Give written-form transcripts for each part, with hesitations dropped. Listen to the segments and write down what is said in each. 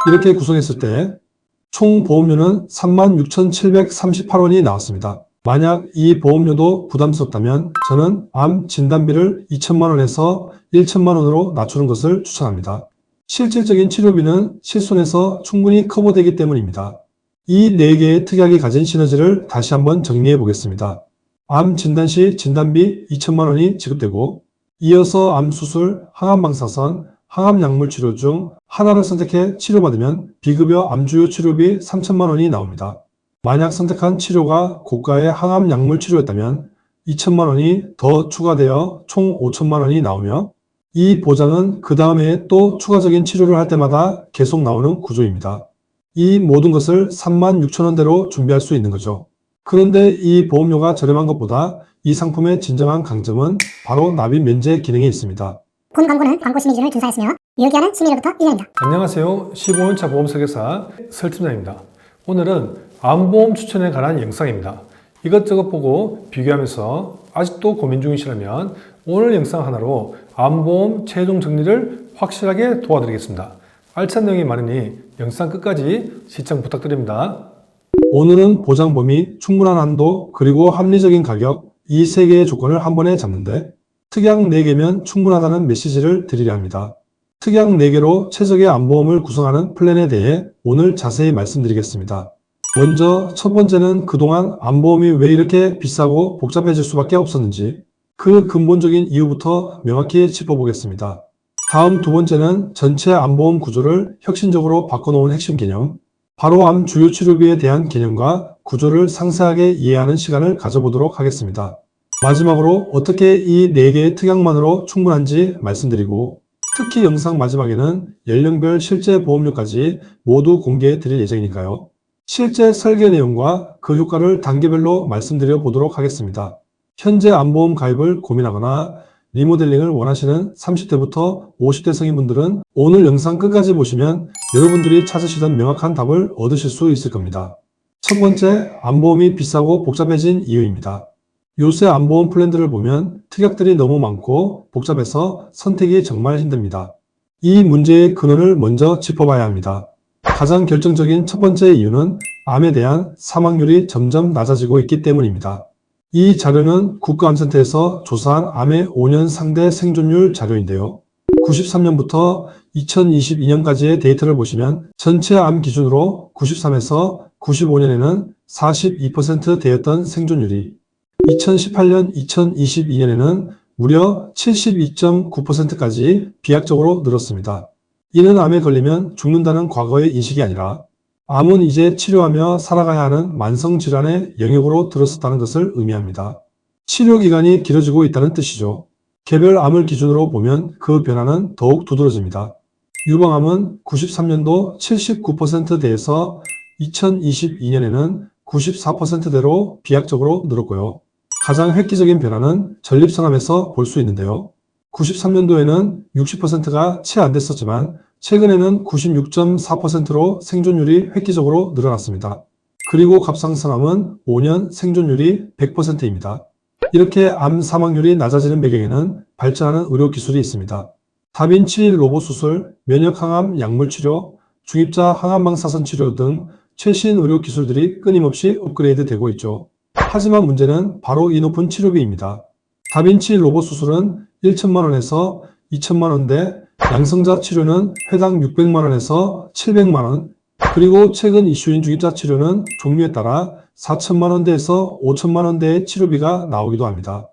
이렇게 구성했을 때 총 보험료는 36,738원이 나왔습니다. 만약 이 보험료도 부담스럽다면 저는 암 진단비를 2천만원에서 1천만원으로 낮추는 것을 추천합니다. 실질적인 치료비는 실손에서 충분히 커버되기 때문입니다. 이 4개의 특약이 가진 시너지를 다시 한번 정리해 보겠습니다. 암 진단 시 진단비 2천만원이 지급되고, 이어서 암 수술, 항암 방사선, 항암 약물 치료 중 하나를 선택해 치료받으면 비급여 암주요 치료비 3천만원이 나옵니다. 만약 선택한 치료가 고가의 항암 약물 치료였다면 2천만원이 더 추가되어 총 5천만원이 나오며, 이 보장은 그 다음 해에 또 추가적인 치료를 할 때마다 계속 나오는 구조입니다. 이 모든 것을 36,000원대로 준비할 수 있는 거죠. 그런데 이 보험료가 저렴한 것보다 이 상품의 진정한 강점은 바로 납입 면제 기능이 있습니다. 본 광고는 광고 심의 기준을 준수하였으며 유효기한은 심의로부터 1년입니다. 안녕하세요. 15년차 보험 설계사 설팀장입니다. 오늘은 암보험 추천에 관한 영상입니다. 이것저것 보고 비교하면서 아직도 고민 중이시라면 오늘 영상 하나로 암보험 최종 정리를 확실하게 도와드리겠습니다. 알찬 내용이 많으니 영상 끝까지 시청 부탁드립니다. 오늘은 보장 범위, 충분한 한도, 그리고 합리적인 가격, 이 3개의 조건을 한 번에 잡는데 특약 4개면 충분하다는 메시지를 드리려 합니다. 특약 4개로 최적의 암보험을 구성하는 플랜에 대해 오늘 자세히 말씀드리겠습니다. 먼저 첫 번째는 그동안 암보험이 왜 이렇게 비싸고 복잡해질 수밖에 없었는지 그 근본적인 이유부터 명확히 짚어보겠습니다. 다음 두 번째는 전체 암보험 구조를 혁신적으로 바꿔놓은 핵심 개념, 바로 암 주요 치료비에 대한 개념과 구조를 상세하게 이해하는 시간을 가져보도록 하겠습니다. 마지막으로 어떻게 이 4개의 특약만으로 충분한지 말씀드리고, 특히 영상 마지막에는 연령별 실제 보험료까지 모두 공개해 드릴 예정이니까요. 실제 설계 내용과 그 효과를 단계별로 말씀드려 보도록 하겠습니다. 현재 암보험 가입을 고민하거나 리모델링을 원하시는 30대부터 50대 성인분들은 오늘 영상 끝까지 보시면 여러분들이 찾으시던 명확한 답을 얻으실 수 있을 겁니다. 첫 번째, 암보험이 비싸고 복잡해진 이유입니다. 요새 암보험 플랜들을 보면 특약들이 너무 많고 복잡해서 선택이 정말 힘듭니다. 이 문제의 근원을 먼저 짚어봐야 합니다. 가장 결정적인 첫 번째 이유는 암에 대한 사망률이 점점 낮아지고 있기 때문입니다. 이 자료는 국가암센터에서 조사한 암의 5년 상대 생존율 자료인데요. 93년부터 2022년까지의 데이터를 보시면 전체 암 기준으로 93에서 95년에는 42%대였던 생존율이 2018년, 2022년에는 무려 72.9%까지 비약적으로 늘었습니다. 이는 암에 걸리면 죽는다는 과거의 인식이 아니라 암은 이제 치료하며 살아가야 하는 만성질환의 영역으로 들어섰다는 것을 의미합니다. 치료 기간이 길어지고 있다는 뜻이죠. 개별 암을 기준으로 보면 그 변화는 더욱 두드러집니다. 유방암은 93년도 79%대에서 2022년에는 94%대로 비약적으로 늘었고요. 가장 획기적인 변화는 전립선암에서 볼 수 있는데요. 93년도에는 60%가 채 안 됐었지만 최근에는 96.4%로 생존율이 획기적으로 늘어났습니다. 그리고 갑상선암은 5년 생존율이 100%입니다. 이렇게 암 사망률이 낮아지는 배경에는 발전하는 의료 기술이 있습니다. 다빈치 로봇 수술, 면역항암 약물 치료, 중입자 항암방사선 치료 등 최신 의료 기술들이 끊임없이 업그레이드 되고 있죠. 하지만 문제는 바로 이 높은 치료비입니다. 다빈치 로봇 수술은 1천만원에서 2천만원대, 양성자 치료는 회당 600만원에서 700만원, 그리고 최근 이슈인 중입자 치료는 종류에 따라 4천만원대에서 5천만원대의 치료비가 나오기도 합니다.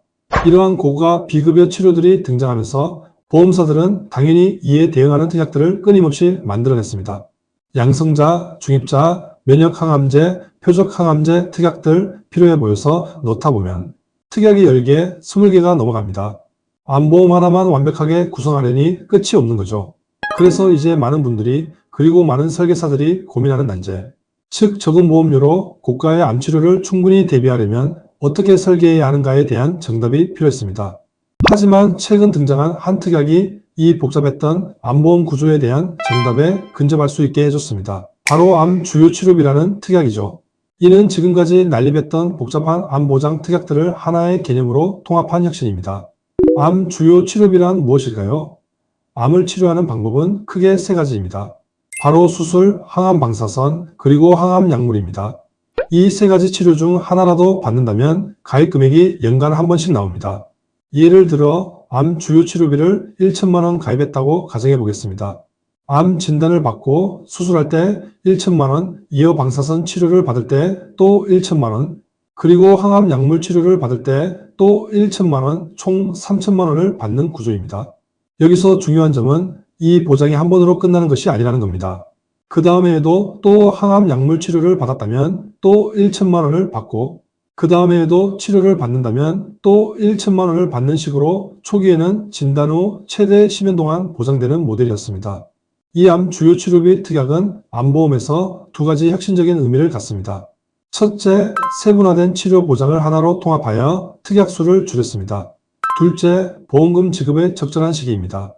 이러한 고가 비급여 치료들이 등장하면서 보험사들은 당연히 이에 대응하는 특약들을 끊임없이 만들어냈습니다. 양성자, 중입자, 면역항암제, 표적항암제 특약들 필요해 보여서 넣다 보면 특약이 10개, 20개가 넘어갑니다. 암보험 하나만 완벽하게 구성하려니 끝이 없는 거죠. 그래서 이제 많은 분들이, 그리고 많은 설계사들이 고민하는 난제, 즉 적은 보험료로 고가의 암치료를 충분히 대비하려면 어떻게 설계해야 하는가에 대한 정답이 필요했습니다. 하지만 최근 등장한 한 특약이 이 복잡했던 암보험 구조에 대한 정답에 근접할 수 있게 해줬습니다. 바로 암 주요 치료비라는 특약이죠. 이는 지금까지 난립했던 복잡한 암보장 특약들을 하나의 개념으로 통합한 혁신입니다. 암 주요 치료비란 무엇일까요? 암을 치료하는 방법은 크게 3가지입니다. 바로 수술, 항암 방사선, 그리고 항암 약물입니다. 이 세 가지 치료 중 하나라도 받는다면 가입 금액이 연간 한 번씩 나옵니다. 예를 들어 암 주요 치료비를 1천만 원 가입했다고 가정해 보겠습니다. 암 진단을 받고 수술할 때 1천만 원, 이어 방사선 치료를 받을 때 또 1천만 원, 그리고 항암 약물 치료를 받을 때 또 1천만 원, 총 3천만 원을 받는 구조입니다. 여기서 중요한 점은 이 보장이 한 번으로 끝나는 것이 아니라는 겁니다. 그 다음에도 또 항암 약물 치료를 받았다면 또 1천만 원을 받고, 그 다음에도 치료를 받는다면 또 1천만 원을 받는 식으로 초기에는 진단 후 최대 10년 동안 보장되는 모델이었습니다. 이 암 주요 치료비 특약은 암보험에서 두 가지 혁신적인 의미를 갖습니다. 첫째, 세분화된 치료 보장을 하나로 통합하여 특약수를 줄였습니다. 둘째, 보험금 지급의 적절한 시기입니다.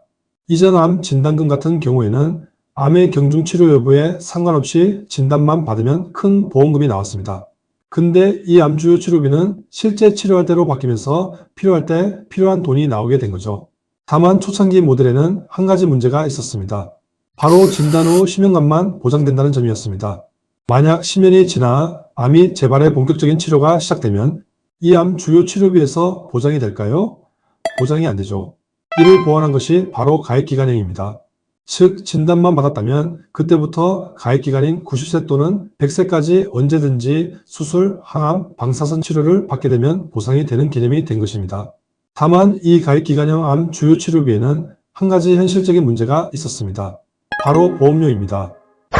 이전 암 진단금 같은 경우에는 암의 경중 치료 여부에 상관없이 진단만 받으면 큰 보험금이 나왔습니다. 근데 이 암 주요 치료비는 실제 치료할 때로 바뀌면서 필요할 때 필요한 돈이 나오게 된 거죠. 다만 초창기 모델에는 한 가지 문제가 있었습니다. 바로 진단 후 10년간만 보장된다는 점이었습니다. 만약 10년이 지나 암이 재발의 본격적인 치료가 시작되면 이 암 주요 치료비에서 보장이 될까요? 보장이 안 되죠. 이를 보완한 것이 바로 가입기간형입니다. 즉 진단만 받았다면 그때부터 가입기간인 90세 또는 100세까지 언제든지 수술, 항암, 방사선 치료를 받게 되면 보상이 되는 개념이 된 것입니다. 다만 이 가입기간형 암 주요 치료비에는 한 가지 현실적인 문제가 있었습니다. 바로 보험료입니다.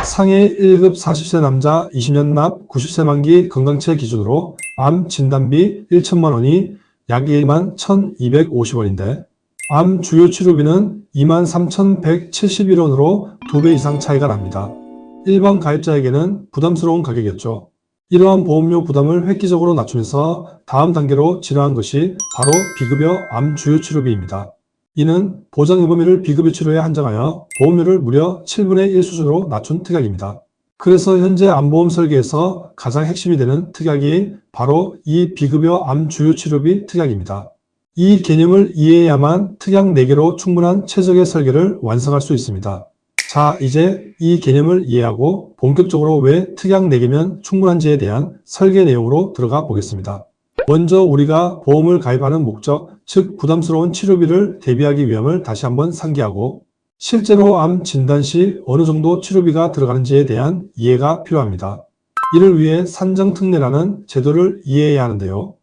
상해 1급 40세 남자 20년 납 90세 만기 건강체 기준으로 암 진단비 1천만 원이 약 1만 1,250원인데 암 주요 치료비는 23,171원으로 2배 이상 차이가 납니다. 일반 가입자에게는 부담스러운 가격이었죠. 이러한 보험료 부담을 획기적으로 낮추면서 다음 단계로 진화한 것이 바로 비급여 암 주요 치료비입니다. 이는 보장 범위를 비급여 치료에 한정하여 보험료를 무려 7분의 1 수준으로 낮춘 특약입니다. 그래서 현재 암보험 설계에서 가장 핵심이 되는 특약이 바로 이 비급여 암 주요 치료비 특약입니다. 이 개념을 이해해야만 특약 4개로 충분한 최적의 설계를 완성할 수 있습니다. 자, 이제 이 개념을 이해하고 본격적으로 왜 특약 4개면 충분한지에 대한 설계 내용으로 들어가 보겠습니다. 먼저 우리가 보험을 가입하는 목적, 즉 부담스러운 치료비를 대비하기 위함을 다시 한번 상기하고 실제로 암 진단 시 어느 정도 치료비가 들어가는지에 대한 이해가 필요합니다. 이를 위해 산정특례라는 제도를 이해해야 하는데요.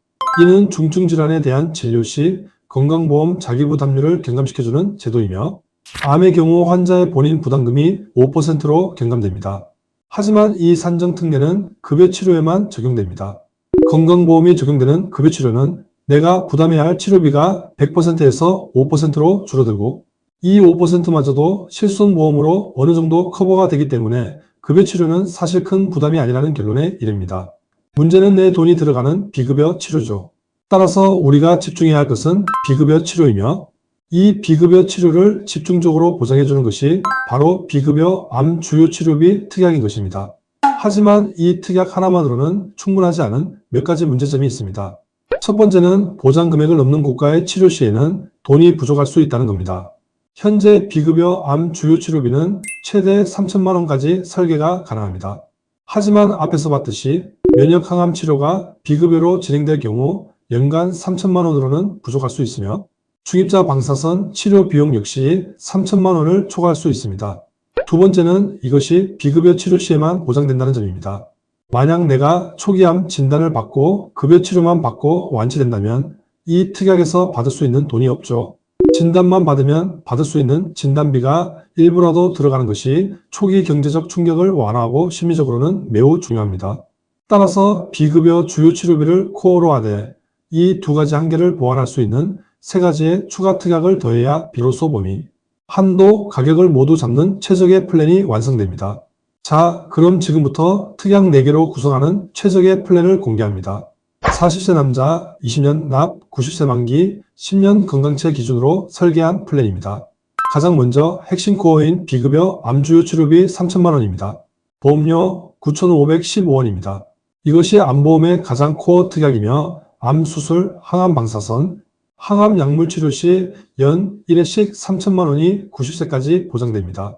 이는 중증질환에 대한 진료 시 건강보험 자기부담률을 경감시켜주는 제도이며 암의 경우 환자의 본인 부담금이 5%로 경감됩니다. 하지만 이 산정특례는 급여치료에만 적용됩니다. 건강보험이 적용되는 급여치료는 내가 부담해야 할 치료비가 100%에서 5%로 줄어들고 이 5%마저도 실손보험으로 어느 정도 커버가 되기 때문에 급여치료는 사실 큰 부담이 아니라는 결론에 이릅니다. 문제는 내 돈이 들어가는 비급여 치료죠. 따라서 우리가 집중해야 할 것은 비급여 치료이며 이 비급여 치료를 집중적으로 보장해주는 것이 바로 비급여 암 주요 치료비 특약인 것입니다. 하지만 이 특약 하나만으로는 충분하지 않은 몇 가지 문제점이 있습니다. 첫 번째는 보장 금액을 넘는 고가의 치료 시에는 돈이 부족할 수 있다는 겁니다. 현재 비급여 암 주요 치료비는 최대 3천만 원까지 설계가 가능합니다. 하지만 앞에서 봤듯이 면역 항암 치료가 비급여로 진행될 경우 연간 3천만 원으로는 부족할 수 있으며 중입자 방사선 치료 비용 역시 3천만 원을 초과할 수 있습니다. 두 번째는 이것이 비급여 치료 시에만 보장된다는 점입니다. 만약 내가 초기암 진단을 받고 급여 치료만 받고 완치된다면 이 특약에서 받을 수 있는 돈이 없죠. 진단만 받으면 받을 수 있는 진단비가 일부라도 들어가는 것이 초기 경제적 충격을 완화하고 심리적으로는 매우 중요합니다. 따라서 비급여 주요 치료비를 코어로 하되 이 두 가지 한계를 보완할 수 있는 세 가지의 추가 특약을 더해야 비로소 범위, 한도, 가격을 모두 잡는 최적의 플랜이 완성됩니다. 자, 그럼 지금부터 특약 4개로 구성하는 최적의 플랜을 공개합니다. 40세 남자, 20년 납, 90세 만기, 10년 건강체 기준으로 설계한 플랜입니다. 가장 먼저 핵심 코어인 비급여 암주요 치료비 3천만 원입니다. 보험료 9,515원입니다. 이것이 암보험의 가장 코어 특약이며 암수술, 항암 방사선, 항암 약물 치료 시 연 1회씩 3천만 원이 90세까지 보장됩니다.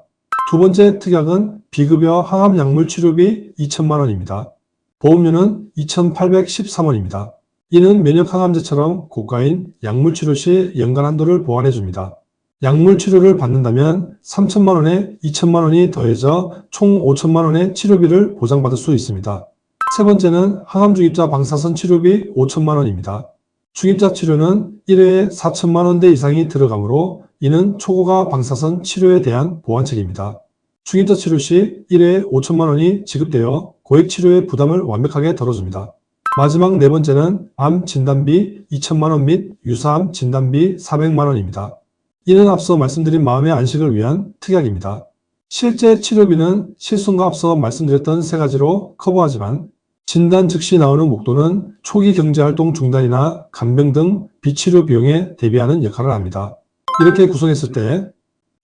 두 번째 특약은 비급여 항암약물 치료비 2천만 원입니다. 보험료는 2,813원입니다. 이는 면역 항암제처럼 고가인 약물 치료 시 연간 한도를 보완해 줍니다. 약물 치료를 받는다면 3천만 원에 2천만 원이 더해져 총 5천만 원의 치료비를 보장받을 수 있습니다. 세 번째는 항암중입자 방사선 치료비 5천만 원입니다. 중입자 치료는 1회에 4천만 원대 이상이 들어가므로 이는 초고가 방사선 치료에 대한 보완책입니다. 중입자 치료 시 1회에 5천만 원이 지급되어 고액 치료의 부담을 완벽하게 덜어줍니다. 마지막 네 번째는 암 진단비 2천만 원 및 유사암 진단비 400만 원입니다. 이는 앞서 말씀드린 마음의 안식을 위한 특약입니다. 실제 치료비는 실손과 앞서 말씀드렸던 세 가지로 커버하지만 진단 즉시 나오는 목돈은 초기 경제활동 중단이나 간병 등 비치료 비용에 대비하는 역할을 합니다. 이렇게 구성했을 때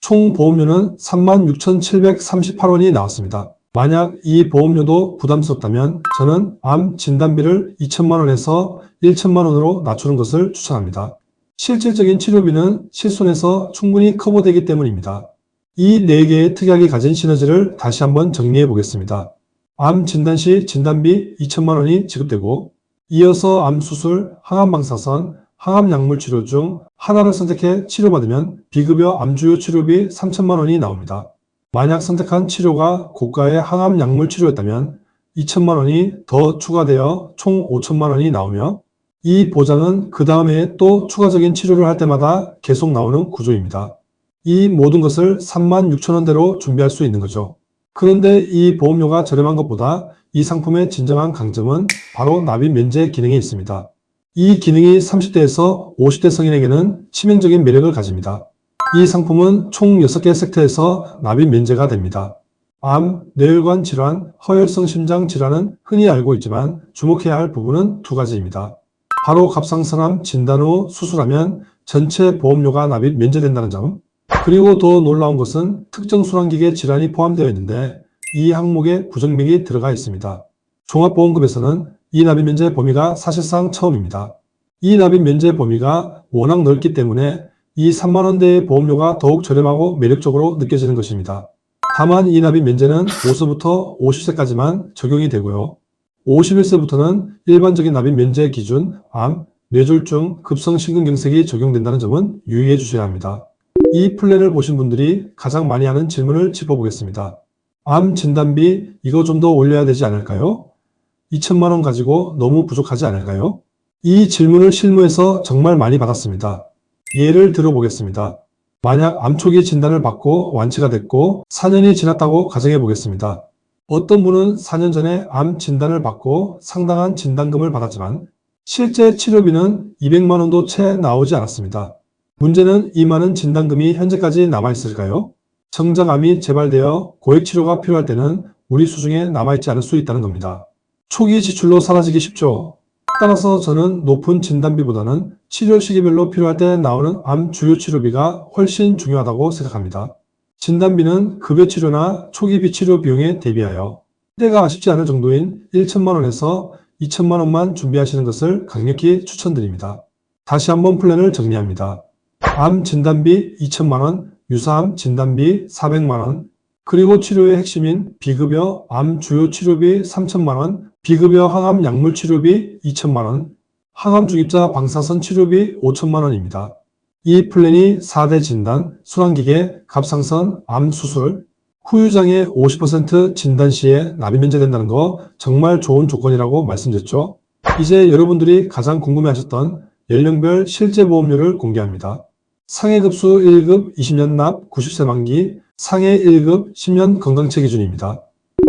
총 보험료는 36,738원이 나왔습니다. 만약 이 보험료도 부담스럽다면 저는 암 진단비를 2천만 원에서 1천만 원으로 낮추는 것을 추천합니다. 실질적인 치료비는 실손에서 충분히 커버되기 때문입니다. 이 4개의 특약이 가진 시너지를 다시 한번 정리해 보겠습니다. 암 진단 시 진단비 2천만 원이 지급되고 이어서 암 수술, 항암 방사선, 항암 약물 치료 중 하나를 선택해 치료받으면 비급여 암주요 치료비 3천만 원이 나옵니다. 만약 선택한 치료가 고가의 항암 약물 치료였다면 2천만 원이 더 추가되어 총 5천만 원이 나오며 이 보장은 그 다음에 또 추가적인 치료를 할 때마다 계속 나오는 구조입니다. 이 모든 것을 36,000원대로 준비할 수 있는 거죠. 그런데 이 보험료가 저렴한 것보다 이 상품의 진정한 강점은 바로 납입 면제 기능이 있습니다. 이 기능이 30대에서 50대 성인에게는 치명적인 매력을 가집니다. 이 상품은 총 6개 섹터에서 납입 면제가 됩니다. 암, 뇌혈관 질환, 허혈성 심장 질환은 흔히 알고 있지만 주목해야 할 부분은 두 가지입니다. 바로 갑상선암 진단 후 수술하면 전체 보험료가 납입 면제된다는 점, 그리고 더 놀라운 것은 특정 순환기계 질환이 포함되어 있는데 이 항목에 부정맥이 들어가 있습니다. 종합보험금에서는 이 납입 면제 범위가 사실상 처음입니다. 이 납입 면제 범위가 워낙 넓기 때문에 이 3만 원대의 보험료가 더욱 저렴하고 매력적으로 느껴지는 것입니다. 다만 이 납입 면제는 5세부터 50세까지만 적용이 되고요. 51세부터는 일반적인 납입 면제 기준, 암, 뇌졸중, 급성심근경색이 적용된다는 점은 유의해 주셔야 합니다. 이 플랜을 보신 분들이 가장 많이 하는 질문을 짚어보겠습니다. 암 진단비 이거 좀 더 올려야 되지 않을까요? 2천만 원 가지고 너무 부족하지 않을까요? 이 질문을 실무에서 정말 많이 받았습니다. 예를 들어보겠습니다. 만약 암 초기 진단을 받고 완치가 됐고 4년이 지났다고 가정해 보겠습니다. 어떤 분은 4년 전에 암 진단을 받고 상당한 진단금을 받았지만 실제 치료비는 200만 원도 채 나오지 않았습니다. 문제는 이 많은 진단금이 현재까지 남아있을까요? 정작 암이 재발되어 고액 치료가 필요할 때는 우리 수중에 남아있지 않을 수 있다는 겁니다. 초기 지출로 사라지기 쉽죠. 따라서 저는 높은 진단비보다는 치료 시기별로 필요할 때 나오는 암 주요 치료비가 훨씬 중요하다고 생각합니다. 진단비는 급여 치료나 초기 비치료 비용에 대비하여 때가 아쉽지 않을 정도인 1천만 원에서 2천만 원만 준비하시는 것을 강력히 추천드립니다. 다시 한번 플랜을 정리합니다. 암 진단비 2천만 원, 유사암 진단비 400만 원, 그리고 치료의 핵심인 비급여 암 주요 치료비 3천만 원, 비급여 항암 약물 치료비 2천만 원, 항암 중입자 방사선 치료비 5천만 원입니다. 이 플랜이 4대 진단, 순환기계, 갑상선, 암 수술, 후유장애 50% 진단 시에 납입 면제된다는 거 정말 좋은 조건이라고 말씀드렸죠. 이제 여러분들이 가장 궁금해하셨던 연령별 실제 보험료를 공개합니다. 상해급수 1급 20년 납 90세 만기, 상해 1급 10년 건강체 기준입니다.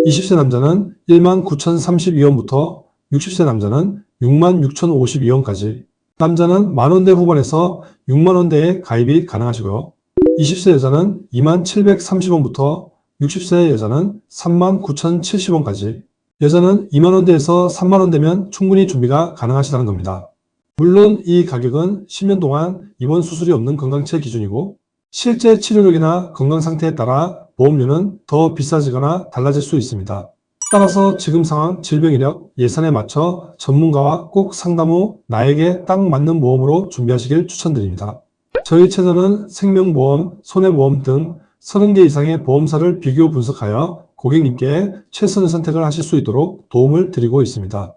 20세 남자는 19,032원부터 60세 남자는 66,052원까지, 남자는 만원대 후반에서 6만원대에 가입이 가능하시고요. 20세 여자는 2730원부터 60세 여자는 39,070원까지, 여자는 2만원대에서 3만원대면 충분히 준비가 가능하시다는 겁니다. 물론 이 가격은 10년 동안 입원 수술이 없는 건강체 기준이고 실제 치료력이나 건강 상태에 따라 보험료는 더 비싸지거나 달라질 수 있습니다. 따라서 지금 상황, 질병 이력, 예산에 맞춰 전문가와 꼭 상담 후 나에게 딱 맞는 보험으로 준비하시길 추천드립니다. 저희 채널은 생명보험, 손해보험 등 30개 이상의 보험사를 비교 분석하여 고객님께 최선의 선택을 하실 수 있도록 도움을 드리고 있습니다.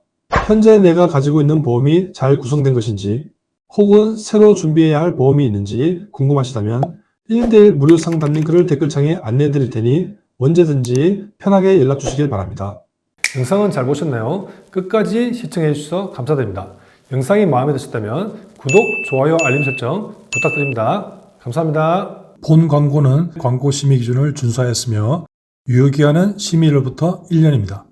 현재 내가 가지고 있는 보험이 잘 구성된 것인지 혹은 새로 준비해야 할 보험이 있는지 궁금하시다면 1대1 무료 상담 링크를 댓글창에 안내해 드릴 테니 언제든지 편하게 연락 주시길 바랍니다. 영상은 잘 보셨나요? 끝까지 시청해 주셔서 감사드립니다. 영상이 마음에 드셨다면 구독, 좋아요, 알림 설정 부탁드립니다. 감사합니다. 본 광고는 광고 심의 기준을 준수하였으며 유효기한은 심의일로부터 1년입니다.